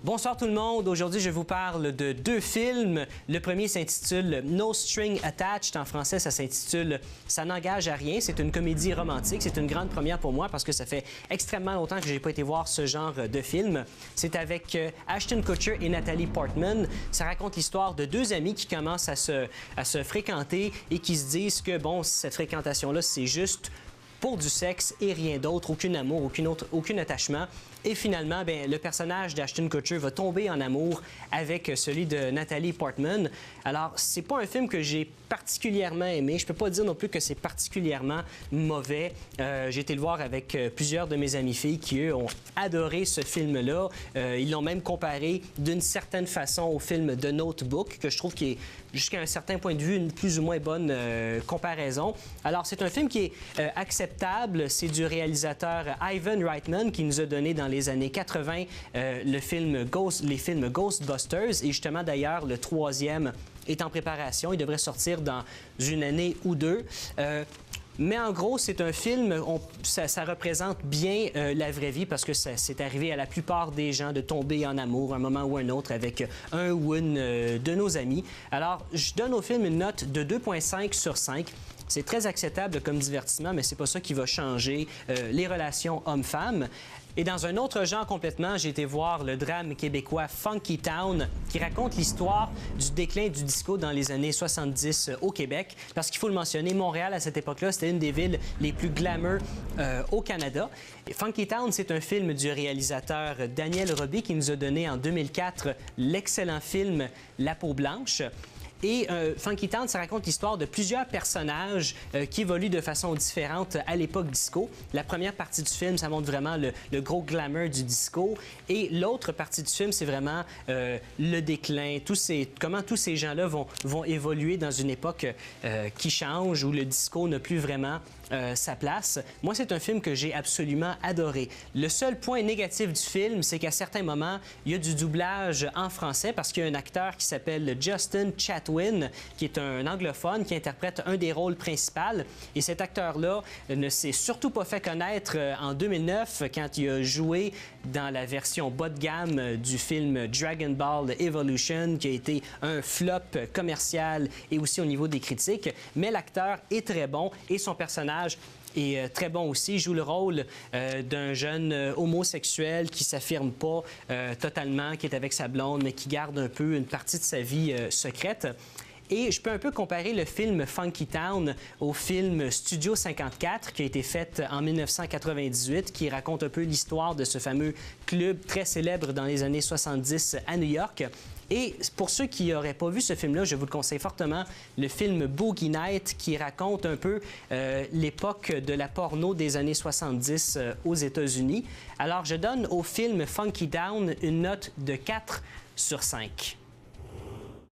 Bonsoir tout le monde. Aujourd'hui, je vous parle de deux films. Le premier s'intitule No String Attached. En français, ça s'intitule Ça n'engage à rien. C'est une comédie romantique. C'est une grande première pour moi parce que ça fait extrêmement longtemps que je n'ai pas été voir ce genre de film. C'est avec Ashton Kutcher et Natalie Portman. Ça raconte l'histoire de deux amis qui commencent à se fréquenter et qui se disent que, bon, cette fréquentation-là, c'est juste pour du sexe et rien d'autre, aucun amour, aucun attachement. Et finalement, le personnage d'Ashton Kutcher va tomber en amour avec celui de Natalie Portman. Alors, c'est pas un film que j'ai particulièrement aimé. Je peux pas dire non plus que c'est particulièrement mauvais. J'ai été le voir avec plusieurs de mes amies filles qui, eux, ont adoré ce film-là. Ils l'ont même comparé d'une certaine façon au film The Notebook, que je trouve qui est, jusqu'à un certain point de vue, une plus ou moins bonne comparaison. Alors, c'est un film qui est acceptable. C'est du réalisateur Ivan Reitman qui nous a donné dans les années 80 les films Ghostbusters. Et justement, d'ailleurs, le troisième est en préparation. Il devrait sortir dans une année ou deux. Mais en gros, c'est un film, ça représente bien la vraie vie parce que c'est arrivé à la plupart des gens de tomber en amour un moment ou un autre avec un ou une de nos amis. Alors, je donne au film une note de 2,5 sur 5. C'est très acceptable comme divertissement, mais c'est pas ça qui va changer les relations hommes-femmes. Et dans un autre genre complètement, j'ai été voir le drame québécois Funky Town, qui raconte l'histoire du déclin du disco dans les années 70 au Québec. Parce qu'il faut le mentionner, Montréal, à cette époque-là, c'était une des villes les plus glamour au Canada. Et Funky Town, c'est un film du réalisateur Daniel Roby qui nous a donné en 2004 l'excellent film La peau blanche. Et Funky Town, ça raconte l'histoire de plusieurs personnages qui évoluent de façon différente à l'époque disco. La première partie du film, ça montre vraiment le gros glamour du disco. Et l'autre partie du film, c'est vraiment le déclin, comment tous ces gens-là vont évoluer dans une époque qui change, où le disco n'a plus vraiment sa place. Moi, c'est un film que j'ai absolument adoré. Le seul point négatif du film, c'est qu'à certains moments, il y a du doublage en français parce qu'il y a un acteur qui s'appelle Justin Chatwin, qui est un anglophone, qui interprète un des rôles principaux. Et cet acteur-là ne s'est surtout pas fait connaître en 2009 quand il a joué dans la version bas de gamme du film Dragon Ball Evolution, qui a été un flop commercial et aussi au niveau des critiques. Mais l'acteur est très bon et son personnage est très bon aussi. Il joue le rôle d'un jeune homosexuel qui ne s'affirme pas totalement, qui est avec sa blonde, mais qui garde un peu une partie de sa vie secrète. Et je peux un peu comparer le film Funky Town au film Studio 54 qui a été fait en 1998, qui raconte un peu l'histoire de ce fameux club très célèbre dans les années 70 à New York. Et pour ceux qui n'auraient pas vu ce film-là, je vous le conseille fortement, le film Boogie Night, qui raconte un peu l'époque de la porno des années 70 aux États-Unis. Alors, je donne au film Funky Town une note de 4 sur 5.